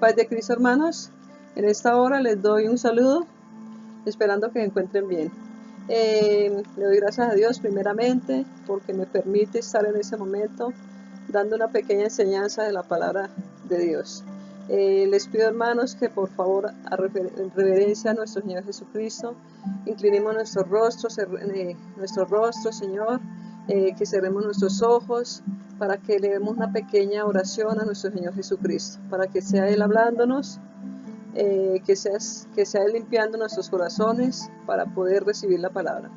Paz de Cristo, hermanos. En esta hora les doy un saludo, esperando que se encuentren bien. Le doy gracias a Dios primeramente porque me permite estar en ese momento dando una pequeña enseñanza de la palabra de Dios. Les pido, hermanos, que por favor, en reverencia a nuestro Señor Jesucristo, inclinemos nuestros rostros, Señor, que cerremos nuestros ojos, para que le demos una pequeña oración a nuestro Señor Jesucristo, para que sea Él hablándonos, que sea Él limpiando nuestros corazones para poder recibir la palabra.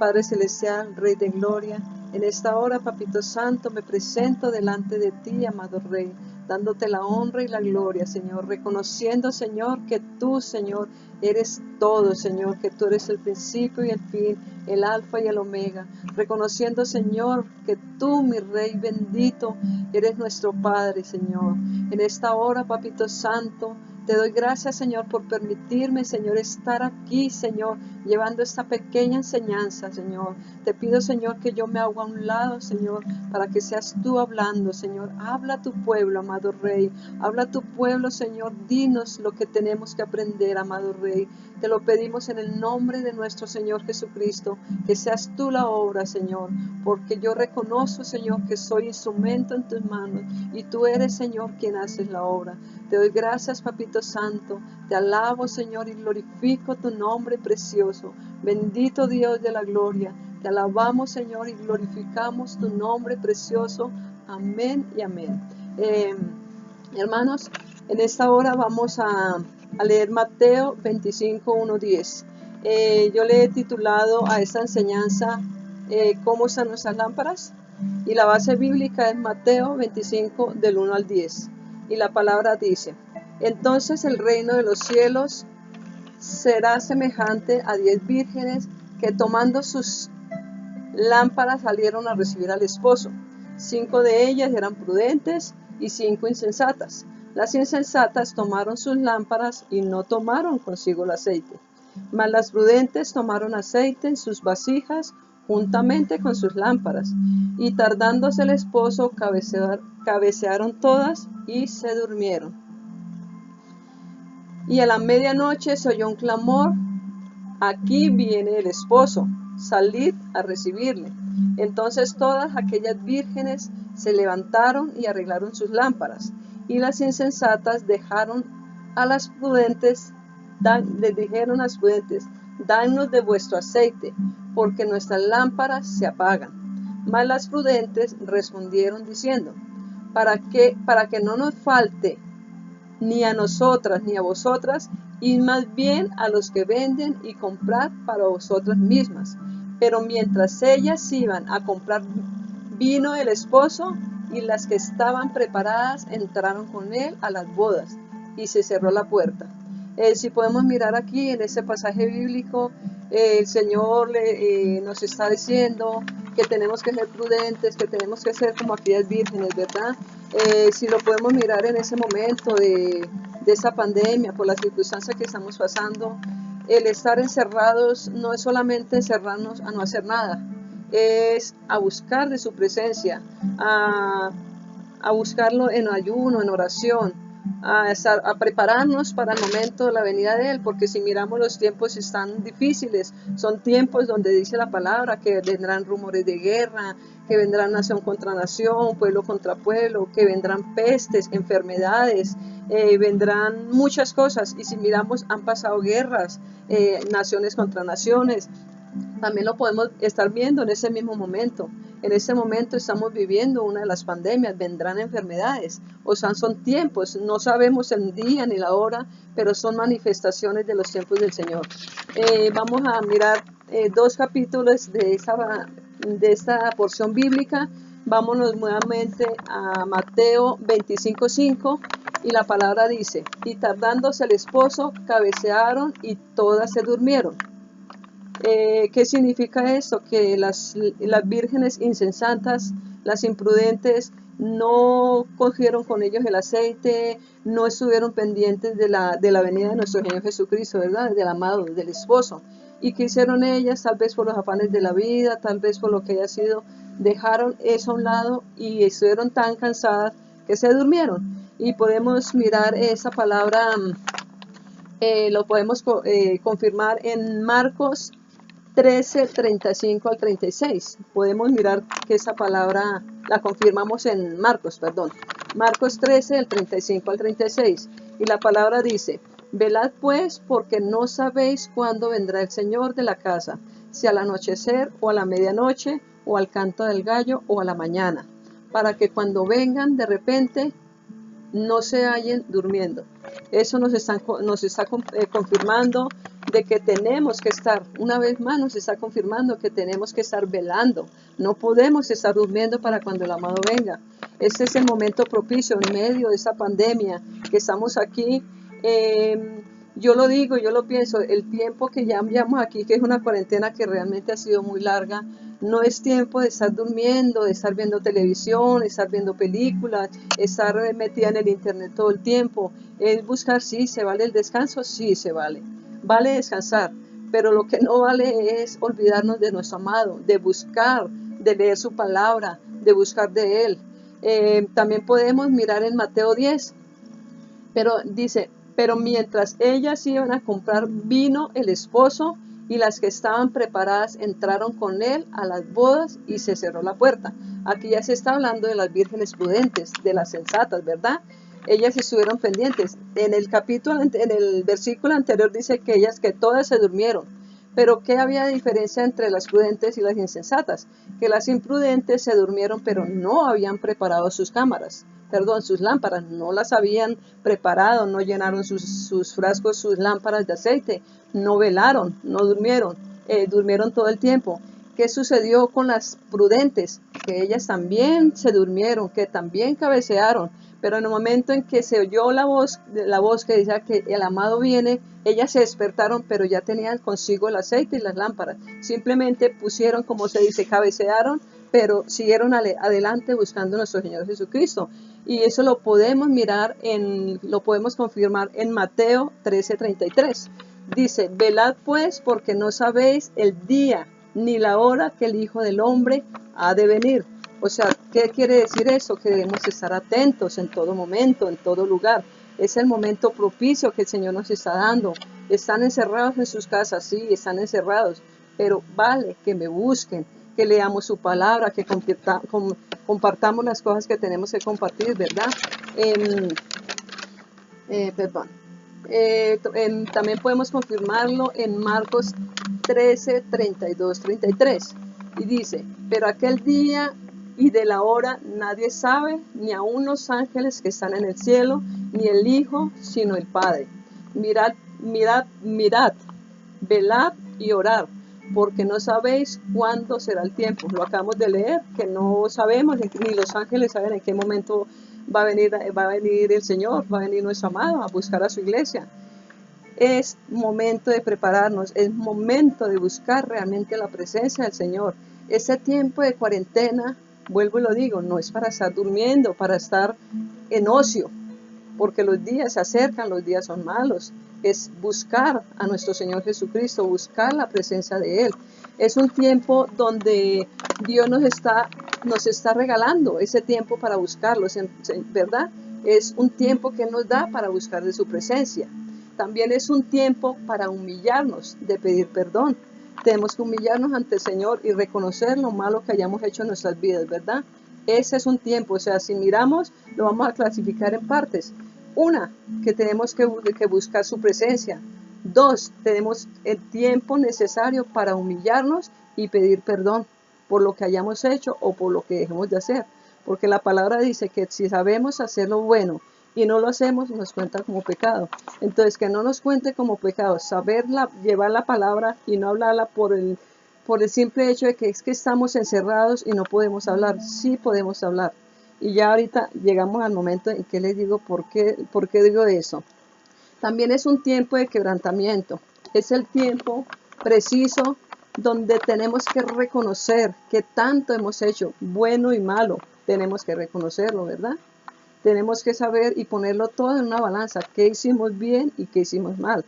Padre Celestial, Rey de Gloria, en esta hora, Papito Santo, me presento delante de ti, amado Rey, dándote la honra y la gloria, Señor, reconociendo, Señor, que tú, Señor, eres todo, Señor, que tú eres el principio y el fin, el alfa y el omega, reconociendo, Señor, que tú, mi Rey bendito, eres nuestro Padre, Señor. En esta hora, Papito Santo, te doy gracias, Señor, por permitirme, Señor, estar aquí, Señor, llevando esta pequeña enseñanza, Señor. Te pido, Señor, que yo me haga a un lado, Señor, para que seas tú hablando, Señor. Habla a tu pueblo, amado Rey. Habla a tu pueblo, Señor. Dinos lo que tenemos que aprender, amado Rey. Te lo pedimos en el nombre de nuestro Señor Jesucristo, que seas tú la obra, Señor, porque yo reconozco, Señor, que soy instrumento en tus manos y tú eres, Señor, quien haces la obra. Te doy gracias, Papito Santo, te alabo, Señor, y glorifico tu nombre precioso. Bendito Dios de la gloria, te alabamos, Señor, y glorificamos tu nombre precioso. Amén y amén. Hermanos, en esta hora vamos a leer Mateo 25, 1, 10. Yo le he titulado a esta enseñanza ¿cómo están nuestras lámparas? Y la base bíblica es Mateo 25, del 1 al 10. Y la palabra dice: entonces el reino de los cielos será semejante a 10 vírgenes que tomando sus lámparas salieron a recibir al esposo. 5 de ellas eran prudentes y 5 insensatas. Las insensatas tomaron sus lámparas y no tomaron consigo el aceite. Mas las prudentes tomaron aceite en sus vasijas juntamente con sus lámparas, y tardándose el esposo, cabecearon todas y se durmieron. Y a la medianoche se oyó un clamor: aquí viene el esposo, salid a recibirle. Entonces todas aquellas vírgenes se levantaron y arreglaron sus lámparas, y las insensatas dejaron a las prudentes, les dijeron a las prudentes: danos de vuestro aceite, porque nuestras lámparas se apagan. Mas las prudentes respondieron diciendo: para que no nos falte ni a nosotras ni a vosotras, y más bien a los que venden y comprad para vosotras mismas. Pero mientras ellas iban a comprar, vino el esposo, y las que estaban preparadas entraron con él a las bodas, y se cerró la puerta. Si podemos mirar aquí en este pasaje bíblico, el Señor nos está diciendo que tenemos que ser prudentes, que tenemos que ser como aquellas vírgenes, ¿verdad? Si lo podemos mirar en ese momento de esta pandemia, por las circunstancias que estamos pasando, el estar encerrados no es solamente encerrarnos a no hacer nada, es a buscar de su presencia, a buscarlo en ayuno, en oración, a prepararnos para el momento de la venida de Él, porque si miramos los tiempos están difíciles, son tiempos donde dice la palabra que vendrán rumores de guerra, que vendrán nación contra nación, pueblo contra pueblo, que vendrán pestes, enfermedades, vendrán muchas cosas, y si miramos han pasado guerras, naciones contra naciones. También lo podemos estar viendo en ese mismo momento. En ese momento estamos viviendo una de las pandemias, vendrán enfermedades, o sea, son tiempos, no sabemos el día ni la hora, pero son manifestaciones de los tiempos del Señor. Vamos a mirar 2 capítulos de esta porción bíblica. Vámonos nuevamente a Mateo 25:5, y la palabra dice: y tardándose el esposo, cabecearon y todas se durmieron. ¿Qué significa esto? Que las vírgenes insensatas, las imprudentes, no cogieron con ellos el aceite, no estuvieron pendientes de la venida de nuestro Señor Jesucristo, ¿verdad? Del amado, del esposo. ¿Y qué hicieron ellas? Tal vez por los afanes de la vida, tal vez por lo que haya sido, dejaron eso a un lado y estuvieron tan cansadas que se durmieron. Y podemos mirar esa palabra, lo podemos confirmar en Marcos 13, 35 al 36. Podemos mirar que esa palabra la confirmamos en Marcos, perdón. Marcos 13, del 35 al 36. Y la palabra dice: velad pues, porque no sabéis cuándo vendrá el Señor de la casa, si al anochecer, o a la medianoche, o al canto del gallo, o a la mañana, para que cuando vengan de repente no se hallen durmiendo. Eso nos está confirmando de que tenemos que estar, una vez más nos está confirmando que tenemos que estar velando. No podemos estar durmiendo para cuando el amado venga. Este es el momento propicio en medio de esta pandemia que estamos aquí. Yo lo digo, yo lo pienso, el tiempo que ya llevamos aquí, que es una cuarentena que realmente ha sido muy larga, no es tiempo de estar durmiendo, de estar viendo televisión, de estar viendo películas, estar metida en el internet todo el tiempo. Es buscar, sí, se vale el descanso, sí, se vale. Vale descansar, pero lo que no vale es olvidarnos de nuestro amado, de buscar, de leer su palabra, de buscar de él. También podemos mirar en Mateo 10, pero dice: pero mientras ellas iban a comprar, vino el esposo, y las que estaban preparadas entraron con él a las bodas, y se cerró la puerta. Aquí ya se está hablando de las vírgenes prudentes, de las sensatas, ¿verdad? Ellas estuvieron pendientes. En el versículo anterior dice que ellas, que todas se durmieron. Pero ¿qué había de diferencia entre las prudentes y las insensatas? Que las imprudentes se durmieron, pero no habían preparado sus sus lámparas, no las habían preparado, no llenaron sus frascos, sus lámparas de aceite, no velaron, no durmieron, durmieron todo el tiempo. ¿Qué sucedió con las prudentes? Que ellas también se durmieron, que también cabecearon, pero en el momento en que se oyó la voz que decía que el amado viene, ellas se despertaron, pero ya tenían consigo el aceite y las lámparas. Simplemente pusieron, como se dice, cabecearon, pero siguieron adelante buscando a nuestro Señor Jesucristo. Y eso lo podemos mirar, lo podemos confirmar en Mateo 13:33. Dice: velad pues, porque no sabéis el día ni la hora que el Hijo del Hombre ha de venir. O sea, ¿qué quiere decir eso? Que debemos estar atentos en todo momento, en todo lugar. Es el momento propicio que el Señor nos está dando. Están encerrados en sus casas, sí, están encerrados, pero vale que me busquen, que leamos su palabra, que compartamos las cosas que tenemos que compartir, ¿verdad? También podemos confirmarlo en Marcos 13, 32, 33. Y dice: pero aquel día y de la hora nadie sabe, ni aun los ángeles que están en el cielo, ni el Hijo, sino el Padre. Mirad, velad y orad, porque no sabéis cuándo será el tiempo. Lo acabamos de leer, que no sabemos, ni los ángeles saben en qué momento va a venir el Señor, va a venir nuestro amado a buscar a su iglesia. Es momento de prepararnos, es momento de buscar realmente la presencia del Señor. Ese tiempo de cuarentena, vuelvo y lo digo, no es para estar durmiendo, para estar en ocio, porque los días se acercan, los días son malos. Es buscar a nuestro Señor Jesucristo, buscar la presencia de Él. Es un tiempo donde Dios nos está regalando ese tiempo para buscarlo, ¿verdad? Es un tiempo que Él nos da para buscar de su presencia. También es un tiempo para humillarnos, de pedir perdón. Tenemos que humillarnos ante el Señor y reconocer lo malo que hayamos hecho en nuestras vidas, ¿verdad? Ese es un tiempo, o sea, si miramos, lo vamos a clasificar en partes. Una, que tenemos que buscar su presencia. Dos, tenemos el tiempo necesario para humillarnos y pedir perdón por lo que hayamos hecho o por lo que dejemos de hacer. Porque la palabra dice que si sabemos hacer lo bueno y no lo hacemos, nos cuenta como pecado. Entonces, que no nos cuente como pecado, llevar la palabra y no hablarla por el simple hecho de que es que estamos encerrados y no podemos hablar. Sí podemos hablar. Y ya ahorita llegamos al momento en que les digo por qué digo eso. También es un tiempo de quebrantamiento. Es el tiempo preciso donde tenemos que reconocer que tanto hemos hecho, bueno y malo. Tenemos que reconocerlo, ¿verdad? Tenemos que saber y ponerlo todo en una balanza, qué hicimos bien y qué hicimos mal.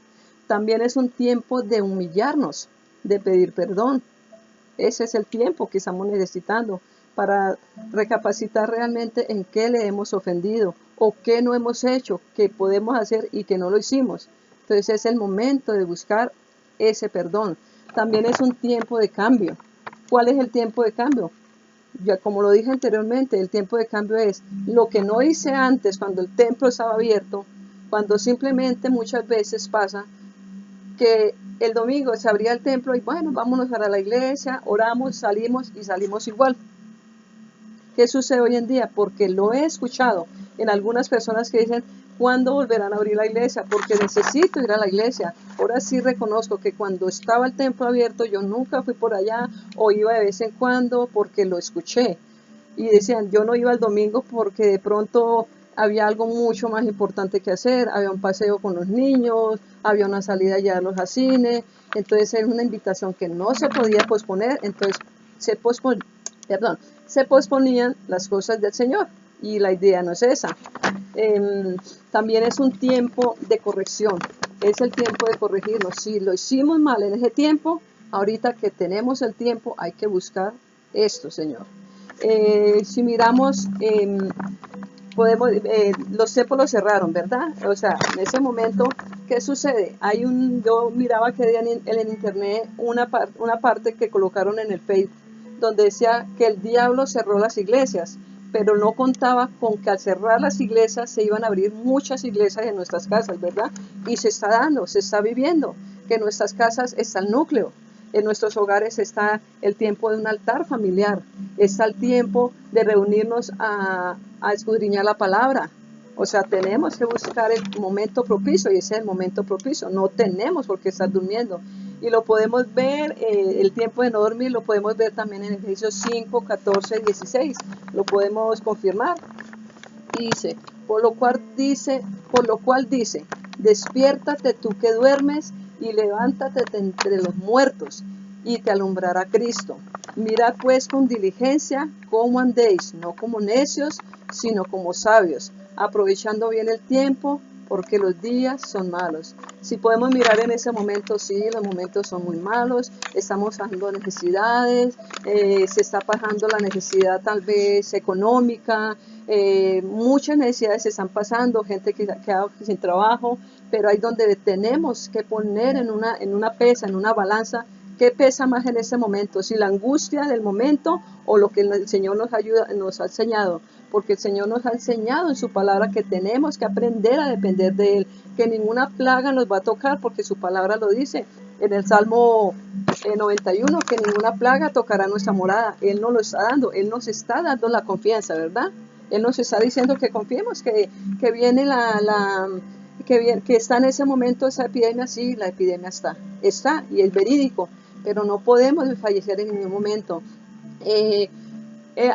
También es un tiempo de humillarnos, de pedir perdón. Ese es el tiempo que estamos necesitando para recapacitar realmente en qué le hemos ofendido o qué no hemos hecho, que podemos hacer y que no lo hicimos. Entonces es el momento de buscar ese perdón. También es un tiempo de cambio. ¿Cuál es el tiempo de cambio? Ya como lo dije anteriormente, el tiempo de cambio es lo que no hice antes cuando el templo estaba abierto, cuando simplemente muchas veces pasa que el domingo se abría el templo y bueno, vámonos para la iglesia, oramos, salimos y salimos igual. ¿Qué sucede hoy en día? Porque lo he escuchado en algunas personas que dicen, ¿cuándo volverán a abrir la iglesia? Porque necesito ir a la iglesia. Ahora sí reconozco que cuando estaba el templo abierto yo nunca fui por allá o iba de vez en cuando porque lo escuché. Y decían, yo no iba el domingo porque de pronto había algo mucho más importante que hacer, había un paseo con los niños, había una salida ya a los cine, entonces era una invitación que no se podía posponer, entonces se posponían las cosas del Señor y la idea no es esa. También es un tiempo de corrección, es el tiempo de corregirnos. Si lo hicimos mal en ese tiempo, ahorita que tenemos el tiempo hay que buscar esto, Señor. Si miramos, los templos los cerraron, ¿verdad? O sea, en ese momento, ¿qué sucede? Yo miraba que en el internet una parte que colocaron en el Facebook, donde decía que el diablo cerró las iglesias, pero no contaba con que al cerrar las iglesias se iban a abrir muchas iglesias en nuestras casas, ¿verdad? Y se está dando, se está viviendo, que en nuestras casas está el núcleo. En nuestros hogares está el tiempo de un altar familiar, está el tiempo de reunirnos a escudriñar la palabra. O sea, tenemos que buscar el momento propicio y ese es el momento propicio. No tenemos por qué estar durmiendo. Y lo podemos ver, el tiempo de no dormir, lo podemos ver también en Efesios 5, 14, 16. Lo podemos confirmar. Dice, por lo cual dice, despiértate tú que duermes y levántate de entre los muertos y te alumbrará Cristo. Mirad pues con diligencia cómo andéis, no como necios, sino como sabios, aprovechando bien el tiempo, porque los días son malos. Si podemos mirar en ese momento, sí, los momentos son muy malos, estamos pasando necesidades, se está pasando la necesidad tal vez económica, muchas necesidades se están pasando, gente que ha quedado sin trabajo, pero ahí donde tenemos que poner en una pesa, en una balanza, ¿qué pesa más en ese momento? Si la angustia del momento o lo que el Señor nos ha enseñado. Porque el Señor nos ha enseñado en su palabra que tenemos que aprender a depender de Él, que ninguna plaga nos va a tocar, porque su palabra lo dice en el Salmo 91, que ninguna plaga tocará nuestra morada. Él nos lo está dando, Él nos está dando la confianza, ¿verdad? Él nos está diciendo que confiemos, que viene que está en ese momento esa epidemia, sí, la epidemia está y es verídico, pero no podemos fallecer en ningún momento.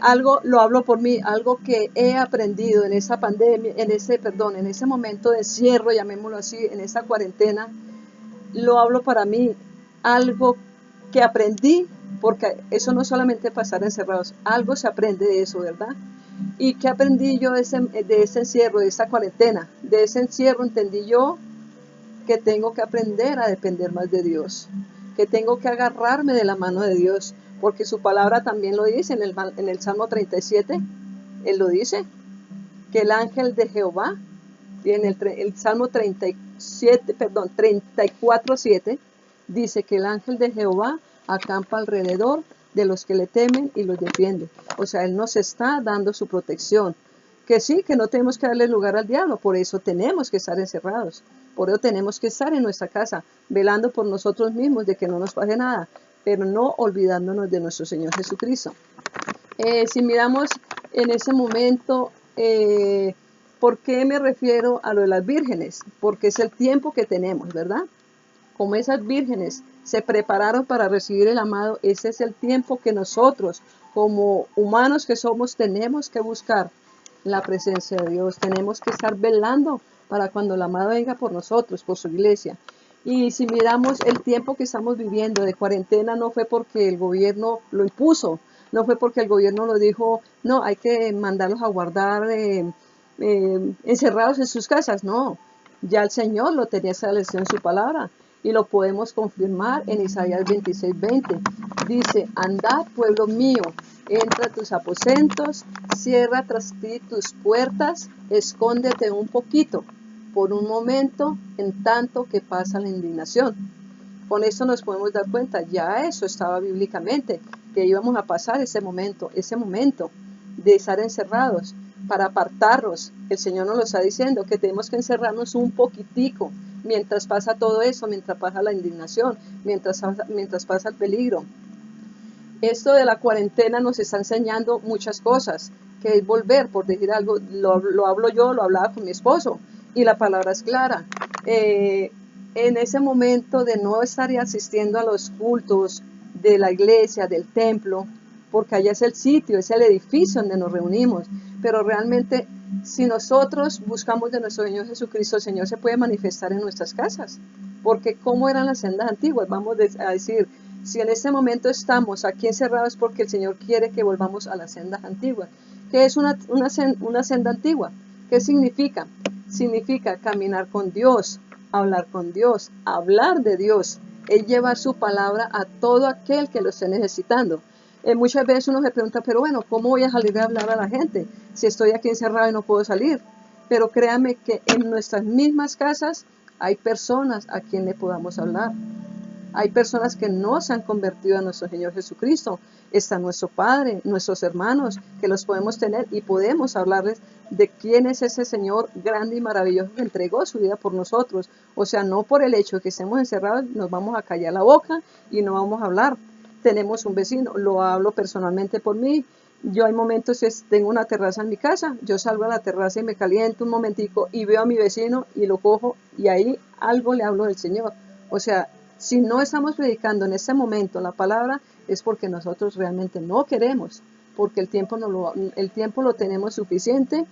Algo, lo hablo por mí, algo que he aprendido en esa pandemia, en ese momento de encierro, llamémoslo así, en esa cuarentena, lo hablo para mí, algo que aprendí, porque eso no solamente pasar encerrados, algo se aprende de eso, ¿verdad? ¿Y qué aprendí yo de ese encierro, de esa cuarentena? De ese encierro entendí yo que tengo que aprender a depender más de Dios, que tengo que agarrarme de la mano de Dios, porque su palabra también lo dice en el Salmo 37, Él lo dice, que el ángel de Jehová, y en el Salmo 34:7, dice que el ángel de Jehová acampa alrededor de los que le temen y los defiende. O sea, Él nos está dando su protección. Que sí, que no tenemos que darle lugar al diablo, por eso tenemos que estar encerrados, por eso tenemos que estar en nuestra casa, velando por nosotros mismos de que no nos pase nada, pero no olvidándonos de nuestro Señor Jesucristo. Si miramos en ese momento, ¿por qué me refiero a lo de las vírgenes? Porque es el tiempo que tenemos, ¿verdad? Como esas vírgenes se prepararon para recibir el amado, ese es el tiempo que nosotros, como humanos que somos, tenemos que buscar la presencia de Dios. Tenemos que estar velando para cuando el amado venga por nosotros, por su iglesia. Y si miramos el tiempo que estamos viviendo de cuarentena, no fue porque el gobierno lo impuso, no fue porque el gobierno lo dijo, no, hay que mandarlos a guardar encerrados en sus casas, no. Ya el Señor lo tenía establecido en su palabra y lo podemos confirmar en Isaías 26:20. Dice, andad, pueblo mío, Entra a tus aposentos, cierra tras ti tus puertas, escóndete un poquito, por un momento, en tanto que pasa la indignación. Con esto nos podemos dar cuenta, ya eso estaba bíblicamente, que íbamos a pasar ese momento de estar encerrados para apartarnos. El Señor nos lo está diciendo, que tenemos que encerrarnos un poquitico mientras pasa todo eso, mientras pasa la indignación, mientras pasa el peligro. Esto de la cuarentena nos está enseñando muchas cosas, que es volver, por decir algo, lo hablo yo, lo hablaba con mi esposo, y la palabra es clara. En ese momento de no estar asistiendo a los cultos de la iglesia, del templo, porque allá es el sitio, es el edificio donde nos reunimos, pero realmente si nosotros buscamos de nuestro Señor Jesucristo, el Señor se puede manifestar en nuestras casas, porque ¿cómo eran las sendas antiguas? Vamos a decir, si en este momento estamos aquí encerrados porque el Señor quiere que volvamos a las sendas antiguas. ¿Qué es una senda antigua? ¿Qué significa? Significa caminar con Dios, hablar con Dios, hablar de Dios. Él lleva su palabra a todo aquel que lo esté necesitando. Muchas veces uno se pregunta, pero bueno, ¿cómo voy a salir a hablar a la gente si estoy aquí encerrado y no puedo salir? Pero créanme que en nuestras mismas casas hay personas a quien le podamos hablar. Hay personas que no se han convertido a nuestro Señor Jesucristo. Está nuestro Padre, nuestros hermanos, que los podemos tener y podemos hablarles de quién es ese Señor grande y maravilloso que entregó su vida por nosotros. O sea, no por el hecho de que estemos encerrados nos vamos a callar la boca y no vamos a hablar. Tenemos un vecino, lo hablo personalmente por mí. Yo hay momentos que tengo una terraza en mi casa, yo salgo a la terraza y me caliento un momentico y veo a mi vecino y lo cojo y ahí algo le hablo del Señor. O sea, si no estamos predicando en este momento la palabra, es porque nosotros realmente no queremos, porque el tiempo lo tenemos suficiente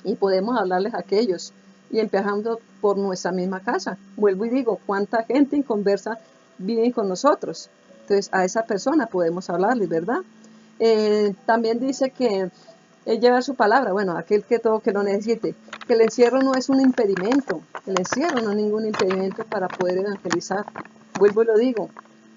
y podemos hablarles a aquellos. Y empezando por nuestra misma casa. Vuelvo y digo, ¿cuánta gente inconversa vive con nosotros? Entonces a esa persona podemos hablarles, ¿verdad? También dice que él lleva su palabra, bueno, aquel que todo que lo necesite, que el encierro no es un impedimento, el encierro no es ningún impedimento para poder evangelizar. Vuelvo y lo digo,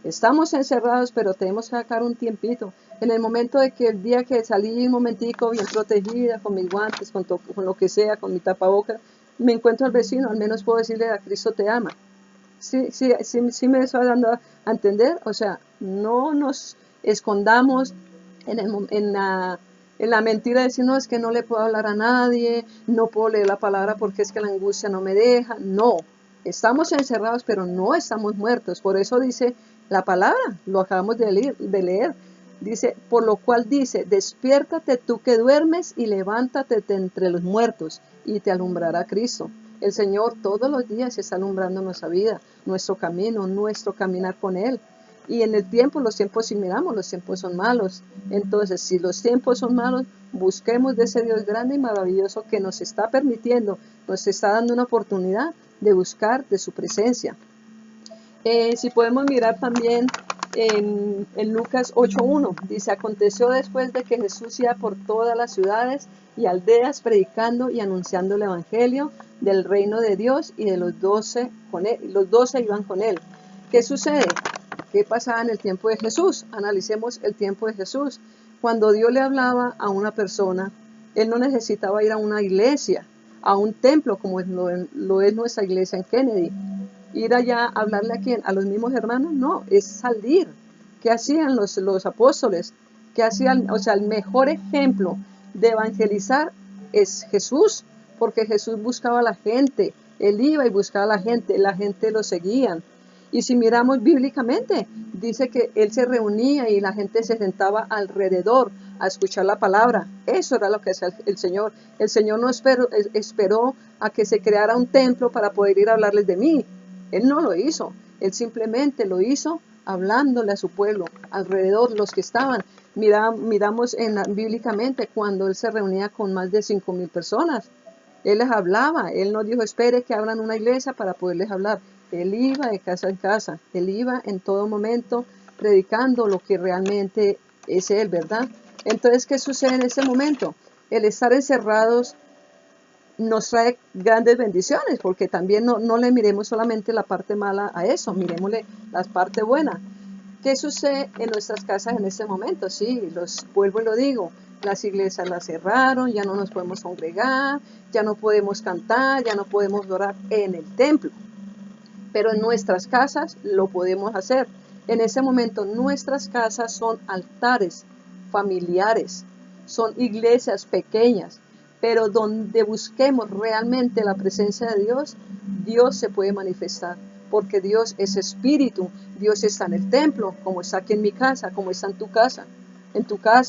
estamos encerrados, pero tenemos que sacar un tiempito. En el momento de que el día que salí un momentico bien protegida, con mis guantes, con lo que sea, con mi tapaboca, me encuentro al vecino, al menos puedo decirle a Cristo te ama. Sí me está dando a entender, o sea, no nos escondamos en la mentira de decir, no, es que no le puedo hablar a nadie, no puedo leer la palabra porque es que la angustia no me deja. No, estamos encerrados, pero no estamos muertos. Por eso dice la palabra, lo acabamos de leer. Dice, por lo cual dice, despiértate tú que duermes y levántate de entre los muertos y te alumbrará Cristo. El Señor todos los días está alumbrando nuestra vida, nuestro camino, nuestro caminar con Él. Y en el tiempo, los tiempos, si miramos, los tiempos son malos. Entonces, si los tiempos son malos, busquemos de ese Dios grande y maravilloso que nos está permitiendo, nos está dando una oportunidad de buscar de su presencia. Si podemos mirar también en Lucas 8:1, dice, aconteció después de que Jesús iba por todas las ciudades y aldeas predicando y anunciando el evangelio del reino de Dios, y de los 12 con él, los 12 iban con él. ¿Qué sucede? ¿Qué pasaba en el tiempo de Jesús? Analicemos el tiempo de Jesús. Cuando Dios le hablaba a una persona, Él no necesitaba ir a una iglesia, a un templo como lo es nuestra iglesia en Kennedy. Ir allá a hablarle a quién, a los mismos hermanos, no, es salir. ¿Qué hacían los apóstoles? ¿Qué hacían? O sea, el mejor ejemplo de evangelizar es Jesús, porque Jesús buscaba a la gente, Él iba y buscaba a la gente lo seguían. Y si miramos bíblicamente, dice que Él se reunía y la gente se sentaba alrededor a escuchar la palabra. Eso era lo que hacía el Señor. El Señor no esperó a que se creara un templo para poder ir a hablarles de mí. Él no lo hizo. Él simplemente lo hizo hablándole a su pueblo, alrededor, los que estaban. Miramos bíblicamente cuando Él se reunía con más de 5,000 personas. Él les hablaba. Él no dijo, espere que abran una iglesia para poderles hablar. Él iba de casa en casa, Él iba en todo momento predicando lo que realmente es Él, ¿verdad? Entonces, ¿qué sucede en ese momento? El estar encerrados nos trae grandes bendiciones, porque también no le miremos solamente la parte mala a eso, miremosle la parte buena. ¿Qué sucede en nuestras casas en este momento? Sí, vuelvo y lo digo, las iglesias las cerraron, ya no nos podemos congregar, ya no podemos cantar, ya no podemos orar en el templo, pero en nuestras casas lo podemos hacer. En ese momento nuestras casas son altares familiares, son iglesias pequeñas, pero donde busquemos realmente la presencia de Dios, Dios se puede manifestar, porque Dios es espíritu, Dios está en el templo, como está aquí en mi casa, como está en tu casa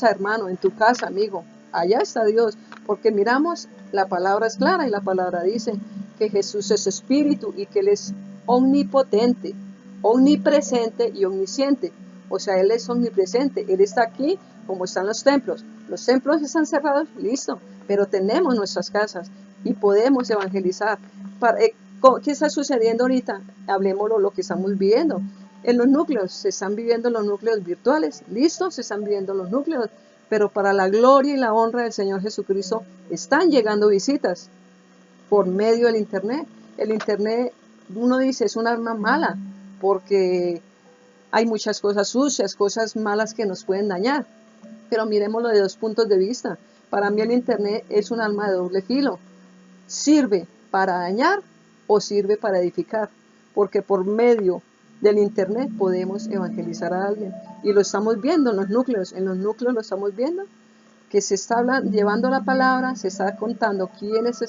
hermano, en tu casa amigo, allá está Dios, porque miramos, la palabra es clara y la palabra dice que Jesús es espíritu y que Él es omnipotente, omnipresente y omnisciente. O sea, Él es omnipresente, Él está aquí como están los templos. Los templos están cerrados, listo, pero tenemos nuestras casas y podemos evangelizar. ¿Qué está sucediendo ahorita? Hablemoslo lo que estamos viviendo. En los núcleos, se están viviendo los núcleos virtuales, listo, se están viviendo los núcleos, pero para la gloria y la honra del Señor Jesucristo están llegando visitas por medio del Internet. El Internet, uno dice, es un arma mala, porque hay muchas cosas sucias, cosas malas que nos pueden dañar, pero miremoslo de dos puntos de vista. Para mí el Internet es un arma de doble filo, sirve para dañar o sirve para edificar, porque por medio del Internet podemos evangelizar a alguien, y lo estamos viendo en los núcleos lo estamos viendo, que se está llevando la palabra, se está contando quién es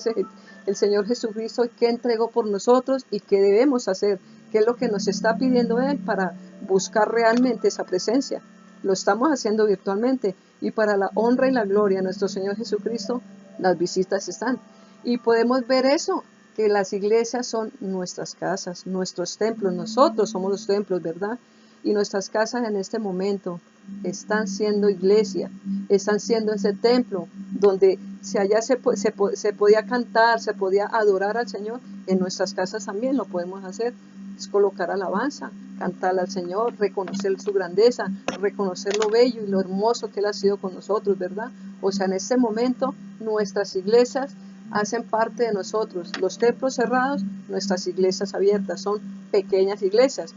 el Señor Jesucristo, qué entregó por nosotros y qué debemos hacer, qué es lo que nos está pidiendo Él para buscar realmente esa presencia. Lo estamos haciendo virtualmente, y para la honra y la gloria de nuestro Señor Jesucristo, las visitas están. Y podemos ver eso, que las iglesias son nuestras casas, nuestros templos, nosotros somos los templos, ¿verdad? Y nuestras casas en este momento están siendo iglesia, están siendo ese templo donde si allá se podía cantar, se podía adorar al Señor, en nuestras casas también lo podemos hacer. Es colocar alabanza, cantarle al Señor, reconocer su grandeza, reconocer lo bello y lo hermoso que Él ha sido con nosotros, ¿verdad? O sea, en este momento nuestras iglesias hacen parte de nosotros. Los templos cerrados, nuestras iglesias abiertas, son pequeñas iglesias.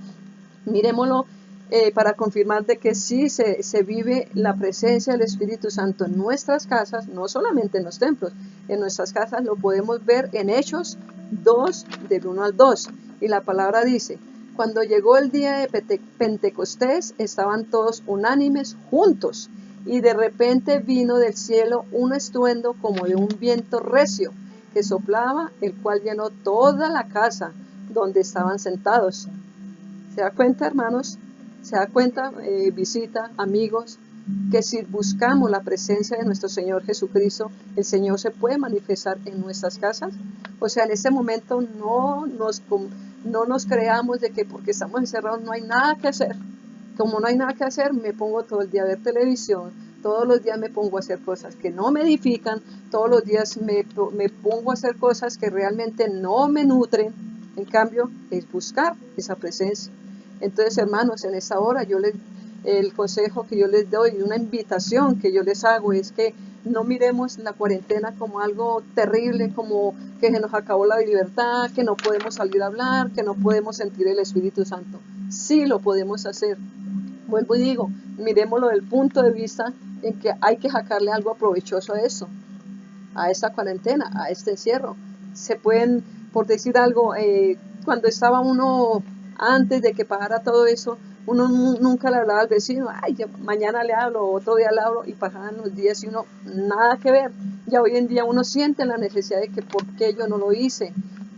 Miremoslo para confirmar de que sí se vive la presencia del Espíritu Santo en nuestras casas, no solamente en los templos, en nuestras casas lo podemos ver en Hechos 2, del 1 al 2. Y la palabra dice, cuando llegó el día de Pentecostés, estaban todos unánimes juntos, y de repente vino del cielo un estruendo como de un viento recio, que soplaba, el cual llenó toda la casa donde estaban sentados. ¿Se da cuenta, hermanos? ¿Se da cuenta, visita, amigos, que si buscamos la presencia de nuestro Señor Jesucristo, el Señor se puede manifestar en nuestras casas? O sea, en este momento no nos creamos de que porque estamos encerrados no hay nada que hacer. Como no hay nada que hacer, me pongo todo el día a ver televisión, todos los días me pongo a hacer cosas que no me edifican, todos los días me pongo a hacer cosas que realmente no me nutren. En cambio, es buscar esa presencia. Entonces, hermanos, en esta hora el consejo que yo les doy, una invitación que yo les hago es que no miremos la cuarentena como algo terrible, como que se nos acabó la libertad, que no podemos salir a hablar, que no podemos sentir el Espíritu Santo. Sí lo podemos hacer. Vuelvo y digo, miremoslo del punto de vista en que hay que sacarle algo provechoso a eso, a esta cuarentena, a este encierro. Se pueden, por decir algo, cuando estaba uno, antes de que pasara todo eso, uno nunca le hablaba al vecino, ay, mañana le hablo, otro día le hablo, y pasaban los días y uno, nada que ver. Ya hoy en día uno siente la necesidad de que por qué yo no lo hice,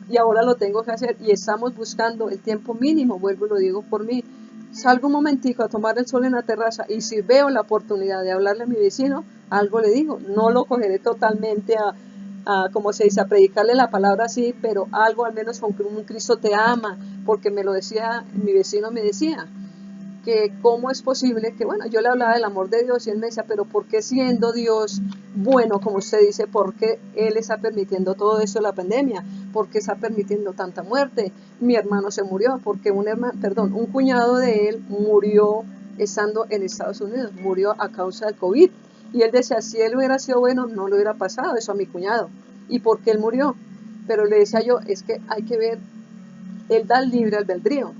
y ahora lo tengo que hacer, y estamos buscando el tiempo mínimo, vuelvo y lo digo por mí. Salgo un momentico a tomar el sol en la terraza, y si veo la oportunidad de hablarle a mi vecino, algo le digo, no lo cogeré totalmente como se dice, a predicarle la palabra así, pero algo al menos con un Cristo te ama, porque me lo decía, mi vecino me decía, que cómo es posible que, bueno, yo le hablaba del amor de Dios y él me decía, pero ¿por qué siendo Dios bueno, como usted dice, por qué Él está permitiendo todo eso de la pandemia? ¿Por qué está permitiendo tanta muerte? Mi hermano se murió, porque un cuñado de él murió estando en Estados Unidos, murió a causa del COVID. Y él decía, si él hubiera sido bueno, no le hubiera pasado eso a mi cuñado. ¿Y por qué él murió? Pero le decía yo, es que hay que ver, él da el libre albedrío.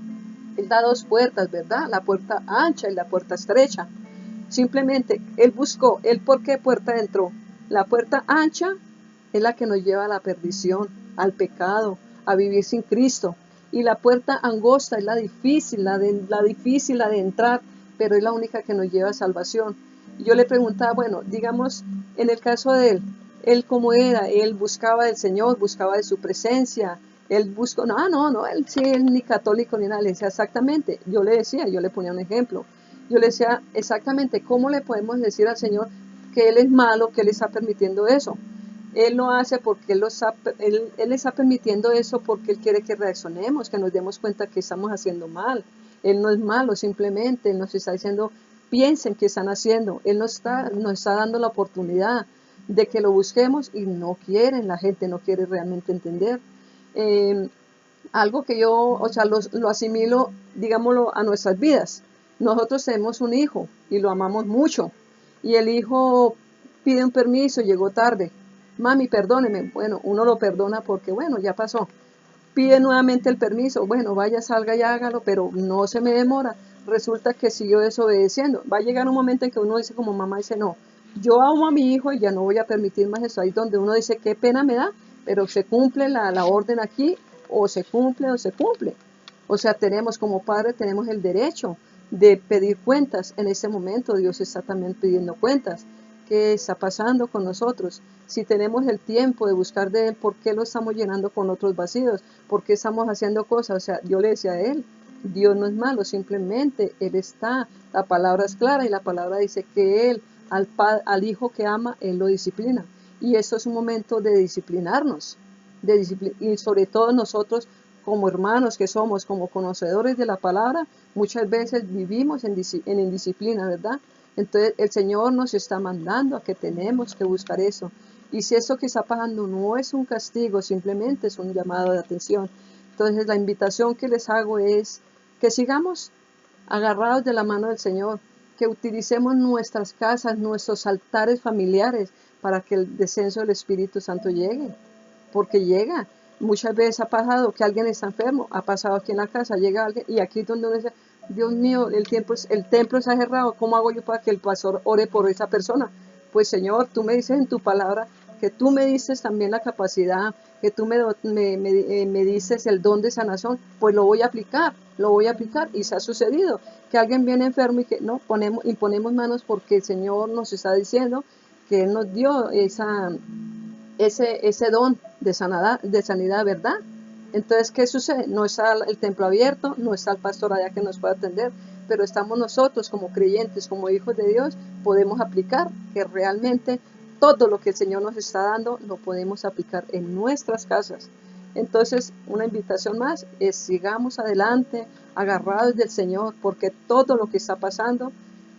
Él da dos puertas, ¿verdad? La puerta ancha y la puerta estrecha. Simplemente Él buscó, Él por qué puerta entró. La puerta ancha es la que nos lleva a la perdición, al pecado, a vivir sin Cristo. Y la puerta angosta es la difícil, la de entrar, pero es la única que nos lleva a salvación. Y yo le preguntaba, bueno, digamos, en el caso de él cómo era, él buscaba del Señor, buscaba de su presencia, él buscó, no, él sí, él ni católico ni nada, le decía exactamente, yo le decía, yo le ponía un ejemplo, yo le decía exactamente cómo le podemos decir al Señor que Él es malo, que Él está permitiendo eso. Él lo hace porque él está permitiendo eso porque Él quiere que reaccionemos, que nos demos cuenta que estamos haciendo mal. Él no es malo, simplemente Él nos está diciendo, piensen que están haciendo. Él nos está dando la oportunidad de que lo busquemos y no quieren, la gente no quiere realmente entender. Eh, Algo que yo, o sea, lo asimilo, digámoslo, a nuestras vidas. Nosotros tenemos un hijo y lo amamos mucho. Y el hijo pide un permiso, llegó tarde. Mami, perdóneme. Bueno, uno lo perdona porque, bueno, ya pasó. Pide nuevamente el permiso. Bueno, vaya, salga y hágalo, pero no se me demora. Resulta que siguió desobedeciendo. Va a llegar un momento en que uno dice como mamá, dice, no, yo amo a mi hijo y ya no voy a permitir más eso. Ahí donde uno dice, qué pena me da, pero se cumple la orden aquí, o se cumple o se cumple. O sea, tenemos como padre, tenemos el derecho de pedir cuentas. En ese momento Dios está también pidiendo cuentas. ¿Qué está pasando con nosotros? Si tenemos el tiempo de buscar de Él, ¿por qué lo estamos llenando con otros vacíos? ¿Por qué estamos haciendo cosas? O sea, yo le decía a Él, Dios no es malo, simplemente Él está. La palabra es clara y la palabra dice que Él, al hijo que ama, Él lo disciplina. Y eso es un momento de disciplinarnos. Y sobre todo nosotros como hermanos que somos, como conocedores de la palabra, muchas veces vivimos en indisciplina, ¿verdad? Entonces el Señor nos está mandando a que tenemos que buscar eso. Y si eso que está pasando no es un castigo, simplemente es un llamado de atención. Entonces la invitación que les hago es que sigamos agarrados de la mano del Señor, que utilicemos nuestras casas, nuestros altares familiares para que el descenso del Espíritu Santo llegue, porque llega. Muchas veces ha pasado que alguien está enfermo, ha pasado aquí en la casa, llega alguien y aquí es donde uno dice, Dios mío, el templo está cerrado, ¿cómo hago yo para que el pastor ore por esa persona? Pues Señor, tú me dices en tu palabra que tú me dices también la capacidad, que tú me dices el don de sanación, pues lo voy a aplicar y se ha sucedido, que alguien viene enfermo y que no, imponemos manos porque el Señor nos está diciendo que Él nos dio ese don de sanidad, ¿verdad? Entonces, ¿qué sucede? No está el templo abierto, no está el pastor allá que nos pueda atender, pero estamos nosotros como creyentes, como hijos de Dios, podemos aplicar que realmente todo lo que el Señor nos está dando lo podemos aplicar en nuestras casas. Entonces, una invitación más es sigamos adelante, agarrados del Señor, porque todo lo que está pasando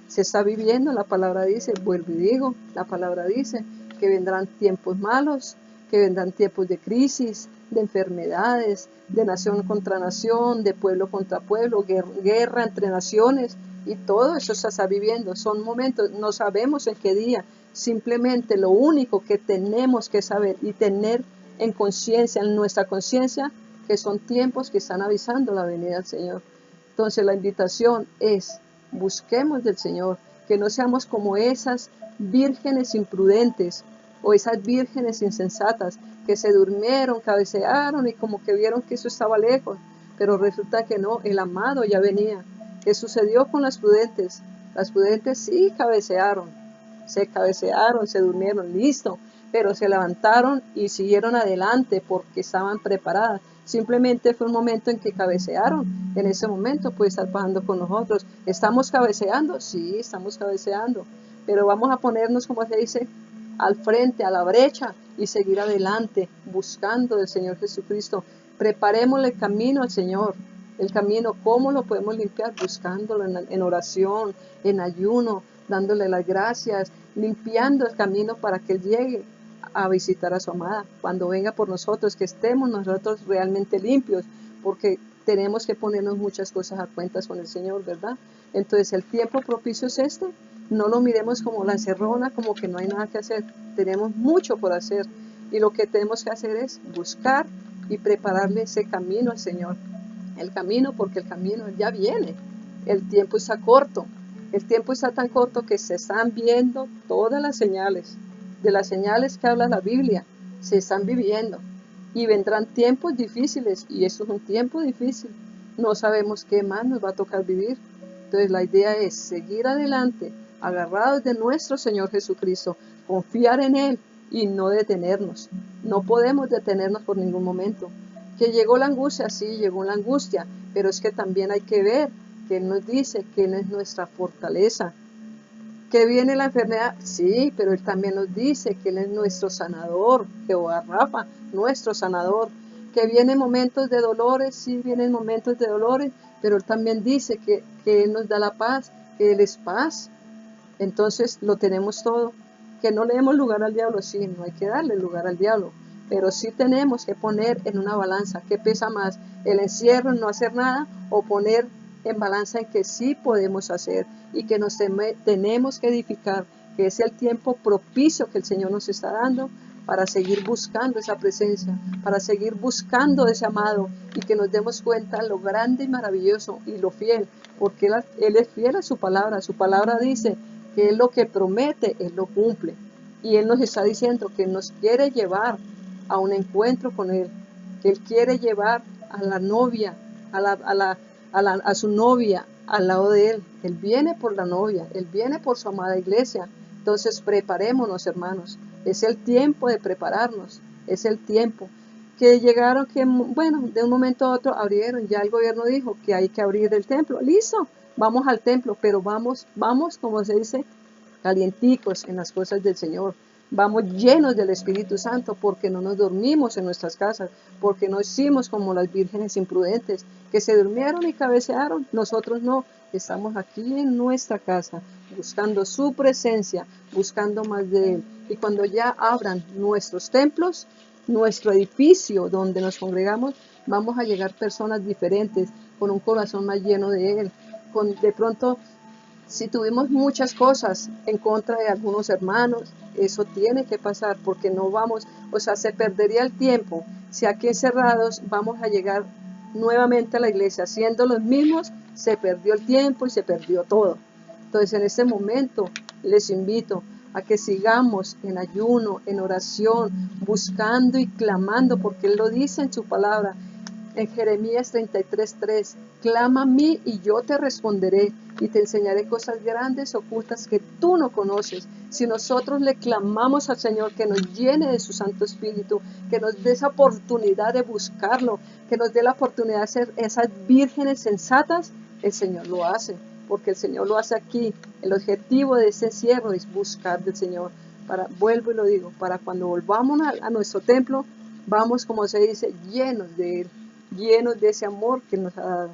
se está viviendo. La palabra dice, vuelvo y digo, la palabra dice que vendrán tiempos malos, que vendrán tiempos de crisis, de enfermedades, de nación contra nación, de pueblo contra pueblo, guerra entre naciones, y todo eso se está viviendo. Son momentos, no sabemos en qué día, simplemente lo único que tenemos que saber y tener en conciencia, en nuestra conciencia, que son tiempos que están avisando la venida del Señor. Entonces la invitación es, busquemos del Señor, que no seamos como esas vírgenes imprudentes o esas vírgenes insensatas que se durmieron, cabecearon y como que vieron que eso estaba lejos, pero resulta que no, el amado ya venía. ¿Qué sucedió con las prudentes? Las prudentes sí cabecearon, se durmieron, listo, pero se levantaron y siguieron adelante porque estaban preparadas. Simplemente fue un momento en que cabecearon. En ese momento puede estar pasando con nosotros. ¿Estamos cabeceando? Sí, estamos cabeceando. Pero vamos a ponernos, como se dice, al frente, a la brecha y seguir adelante, buscando del Señor Jesucristo. Preparémosle el camino al Señor. El camino, ¿cómo lo podemos limpiar? Buscándolo en oración, en ayuno, dándole las gracias, limpiando el camino para que Él llegue a visitar a su amada. Cuando venga por nosotros, que estemos nosotros realmente limpios, porque tenemos que ponernos muchas cosas a cuentas con el Señor, ¿verdad? Entonces el tiempo propicio es este. No lo miremos como la encerrona, como que no hay nada que hacer. Tenemos mucho por hacer y lo que tenemos que hacer es buscar y prepararle ese camino al Señor. el camino, porque el camino ya viene. El tiempo está corto. El tiempo está tan corto que se están viendo todas las señales. De las señales que habla la Biblia, se están viviendo. Y vendrán tiempos difíciles, y eso es un tiempo difícil. No sabemos qué más nos va a tocar vivir. Entonces la idea es seguir adelante, agarrados de nuestro Señor Jesucristo, confiar en Él y no detenernos. No podemos detenernos por ningún momento. Que llegó la angustia, sí, llegó la angustia, pero es que también hay que ver que Él nos dice que Él es nuestra fortaleza. Que viene la enfermedad, sí, pero Él también nos dice que Él es nuestro sanador, Jehová Rafa, nuestro sanador. Que vienen momentos de dolores, sí, vienen momentos de dolores, pero Él también dice que Él nos da la paz, que Él es paz. Entonces lo tenemos todo. Que no le demos lugar al diablo, sí, no hay que darle lugar al diablo, pero sí tenemos que poner en una balanza qué pesa más, el encierro en no hacer nada o poner en balanza en que sí podemos hacer y que nos tenemos que edificar, que es el tiempo propicio que el Señor nos está dando para seguir buscando esa presencia, para seguir buscando ese amado y que nos demos cuenta lo grande y maravilloso y lo fiel, porque Él es fiel a su palabra dice que Él lo que promete, Él lo cumple. Y Él nos está diciendo que nos quiere llevar a un encuentro con Él, que Él quiere llevar a la novia, a su novia al lado de Él. Él viene por la novia, Él viene por su amada iglesia. Entonces preparémonos, hermanos. Es el tiempo de prepararnos, es el tiempo. Que llegaron, que bueno, de un momento a otro abrieron, ya el gobierno dijo que hay que abrir el templo, listo, vamos al templo, pero vamos, como se dice, calienticos en las cosas del Señor. Vamos llenos del Espíritu Santo porque no nos dormimos en nuestras casas, porque no hicimos como las vírgenes imprudentes que se durmieron y cabecearon. Nosotros no, estamos aquí en nuestra casa buscando su presencia, buscando más de Él. Y cuando ya abran nuestros templos, nuestro edificio donde nos congregamos, vamos a llegar personas diferentes, con un corazón más lleno de Él, de pronto, si tuvimos muchas cosas en contra de algunos hermanos, eso tiene que pasar porque no vamos, o sea, se perdería el tiempo. Si aquí encerrados vamos a llegar nuevamente a la iglesia siendo los mismos, se perdió el tiempo y se perdió todo. Entonces en este momento les invito a que sigamos en ayuno, en oración, buscando y clamando, porque Él lo dice en su palabra. En Jeremías 33:3, clama a mí y yo te responderé y te enseñaré cosas grandes ocultas que tú no conoces. Si nosotros le clamamos al Señor que nos llene de su Santo Espíritu, que nos dé esa oportunidad de buscarlo, que nos dé la oportunidad de ser esas vírgenes sensatas, el Señor lo hace, porque el Señor lo hace aquí. El objetivo de ese encierro es buscar del Señor. Vuelvo y lo digo, para cuando volvamos a nuestro templo, vamos, como se dice, llenos de Él, llenos de ese amor que nos ha dado.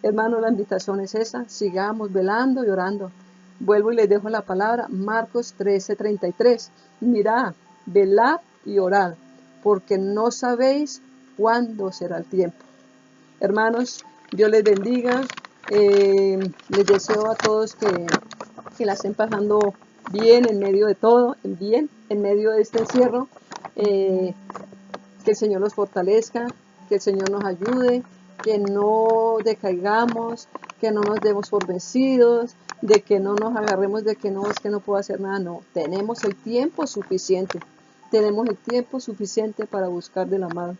Hermanos, la invitación es esa, sigamos velando y orando. Vuelvo y les dejo la palabra, Marcos 13:33. Mirad, velad y orad, porque no sabéis cuándo será el tiempo. Hermanos, Dios les bendiga. Les deseo a todos que la estén pasando bien en medio de todo, en medio de este encierro. Que el Señor los fortalezca, que el Señor nos ayude, que no decaigamos, que no nos demos por vencidos, de que no nos agarremos de que no, es que no puedo hacer nada. No, tenemos el tiempo suficiente para buscar del amado,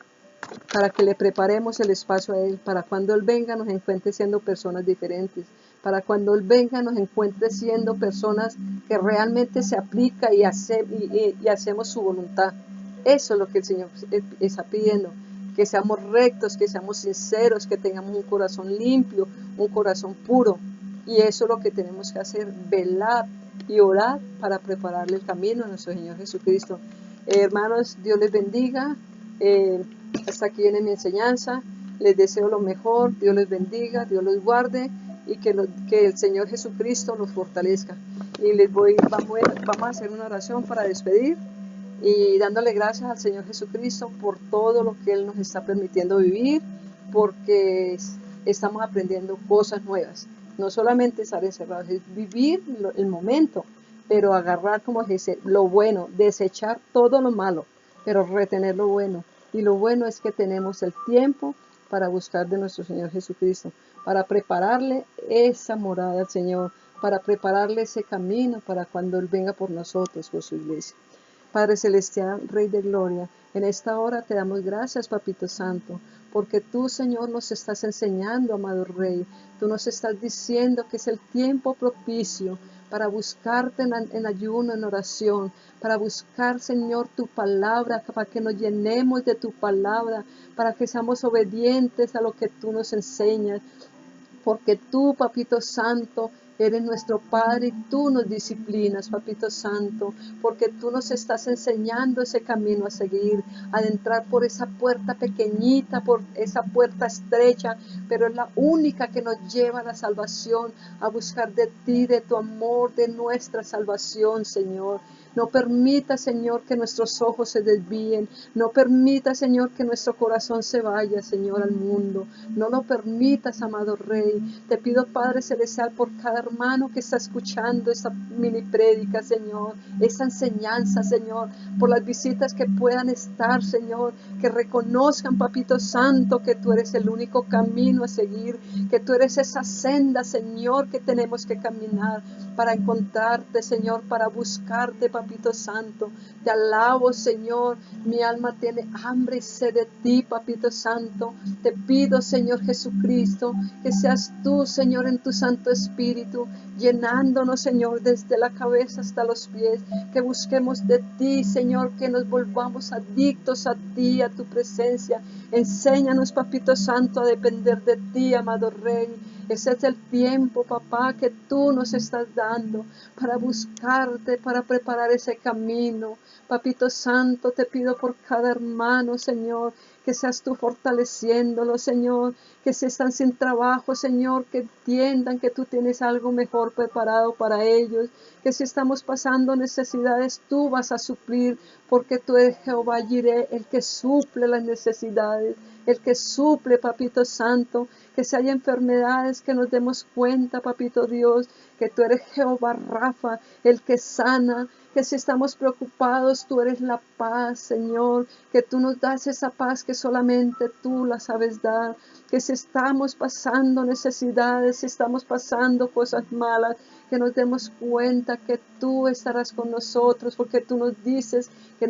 para que le preparemos el espacio a Él, para cuando Él venga nos encuentre siendo personas diferentes, para cuando Él venga nos encuentre siendo personas que realmente se aplica y hacemos su voluntad. Eso es lo que el Señor está pidiendo, que seamos rectos, que seamos sinceros, que tengamos un corazón limpio, un corazón puro. Y eso es lo que tenemos que hacer, velar y orar para prepararle el camino a nuestro Señor Jesucristo. Hermanos, Dios les bendiga. Hasta aquí viene mi enseñanza. Les deseo lo mejor. Dios les bendiga, Dios los guarde y que el Señor Jesucristo los fortalezca. Y vamos a hacer una oración para despedir y dándole gracias al Señor Jesucristo por todo lo que Él nos está permitiendo vivir, porque estamos aprendiendo cosas nuevas. No solamente estar encerrados, es vivir el momento, pero agarrar, como dice, lo bueno, desechar todo lo malo, pero retener lo bueno. Y lo bueno es que tenemos el tiempo para buscar de nuestro Señor Jesucristo, para prepararle esa morada al Señor, para prepararle ese camino para cuando Él venga por nosotros, por su iglesia. Padre Celestial, Rey de Gloria, en esta hora te damos gracias, Papito Santo, porque tú, Señor, nos estás enseñando, amado Rey. Tú nos estás diciendo que es el tiempo propicio para buscarte en ayuno, en oración, para buscar, Señor, tu palabra, para que nos llenemos de tu palabra, para que seamos obedientes a lo que tú nos enseñas. Porque tú, Papito Santo, eres nuestro Padre y tú nos disciplinas, Papito Santo, porque tú nos estás enseñando ese camino a seguir, a entrar por esa puerta pequeñita, por esa puerta estrecha, pero es la única que nos lleva a la salvación, a buscar de ti, de tu amor, de nuestra salvación, Señor. No permita, Señor, que nuestros ojos se desvíen. No permita, Señor, que nuestro corazón se vaya, Señor, al mundo. No lo permitas, amado Rey. Te pido, Padre Celestial, por cada hermano que está escuchando esta mini prédica, Señor, esa enseñanza, Señor, por las visitas que puedan estar, Señor, que reconozcan, Papito Santo, que tú eres el único camino a seguir, que tú eres esa senda, Señor, que tenemos que caminar para encontrarte, Señor, para buscarte, Papito Santo. Te alabo, Señor. Mi alma tiene hambre y sed de ti, Papito Santo. Te pido, Señor Jesucristo, que seas tú, Señor, en tu Santo Espíritu, llenándonos, Señor, desde la cabeza hasta los pies. Que busquemos de ti, Señor, que nos volvamos adictos a ti, a tu presencia. Enséñanos, Papito Santo, a depender de ti, amado Rey. Ese es el tiempo, papá, que tú nos estás dando para buscarte, para preparar ese camino. Papito Santo, te pido por cada hermano, Señor, que seas tú fortaleciéndolo, Señor, que si están sin trabajo, Señor, que entiendan que tú tienes algo mejor preparado para ellos, que si estamos pasando necesidades, tú vas a suplir, porque tú eres Jehová Jireh, el que suple las necesidades, el que suple, Papito Santo. Que si hay enfermedades, que nos demos cuenta, Papito Dios, que tú eres Jehová Rafa, el que sana. Que si estamos preocupados, tú eres la paz, Señor, que tú nos das esa paz que solamente tú la sabes dar. Que si estamos pasando necesidades, si estamos pasando cosas malas, que nos demos cuenta que tú estarás con nosotros, porque tú nos dices que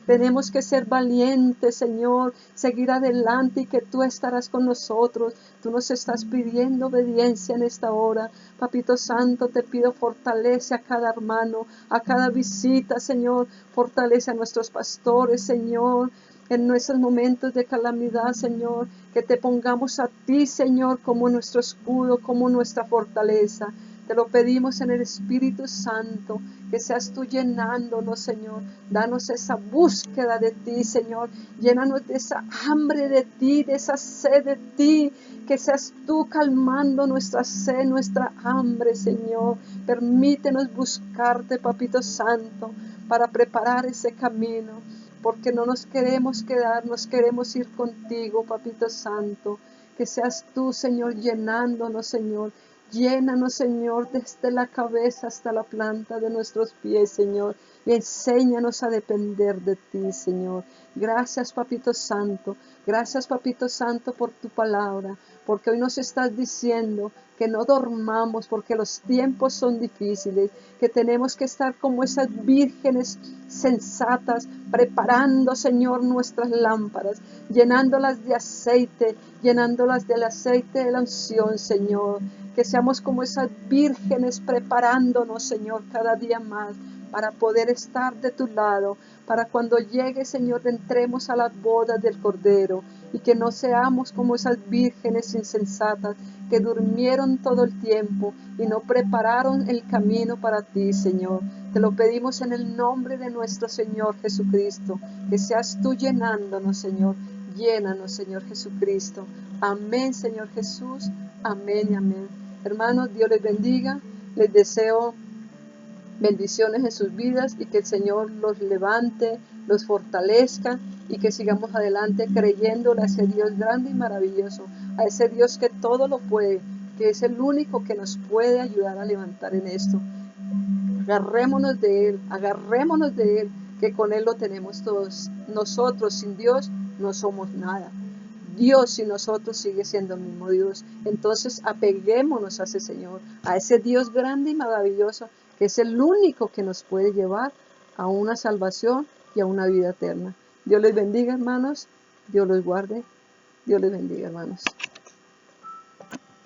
tenemos que ser valientes, Señor, seguir adelante y que tú estarás con nosotros. Tú nos estás pidiendo obediencia en esta hora. Papito Santo, te pido fortalece a cada hermano, a cada visita, Señor. Fortalece a nuestros pastores, Señor, en nuestros momentos de calamidad, Señor. Que te pongamos a ti, Señor, como nuestro escudo, como nuestra fortaleza. Te lo pedimos en el Espíritu Santo, que seas tú llenándonos, Señor. Danos esa búsqueda de ti, Señor. Llénanos de esa hambre de ti, de esa sed de ti. Que seas tú calmando nuestra sed, nuestra hambre, Señor. Permítenos buscarte, Papito Santo, para preparar ese camino. Porque no nos queremos quedar, nos queremos ir contigo, Papito Santo. Que seas tú, Señor, llenándonos, Señor. Llénanos, Señor, desde la cabeza hasta la planta de nuestros pies, Señor, y enséñanos a depender de ti, Señor. Gracias, Papito Santo. Gracias, Papito Santo, por tu palabra, porque hoy nos estás diciendo que no dormamos porque los tiempos son difíciles, que tenemos que estar como esas vírgenes sensatas, preparando, Señor, nuestras lámparas, llenándolas de aceite, llenándolas del aceite de la unción, Señor. Que seamos como esas vírgenes preparándonos, Señor, cada día más para poder estar de tu lado, para cuando llegue, Señor, entremos a las bodas del Cordero y que no seamos como esas vírgenes insensatas que durmieron todo el tiempo y no prepararon el camino para ti, Señor. Te lo pedimos en el nombre de nuestro Señor Jesucristo, que seas tú llenándonos, Señor. Llénanos, Señor Jesucristo. Amén, Señor Jesús. Amén y amén. Hermanos, Dios les bendiga. Les deseo bendiciones en sus vidas y que el Señor los levante, los fortalezca y que sigamos adelante creyéndole a ese Dios grande y maravilloso, a ese Dios que todo lo puede, que es el único que nos puede ayudar a levantar en esto. Agarrémonos de Él, que con Él lo tenemos todos. Nosotros sin Dios no somos nada. Dios y nosotros sigue siendo el mismo Dios. Entonces apeguémonos a ese Señor, a ese Dios grande y maravilloso, que es el único que nos puede llevar a una salvación y a una vida eterna. Dios les bendiga, hermanos. Dios los guarde. Dios les bendiga, hermanos.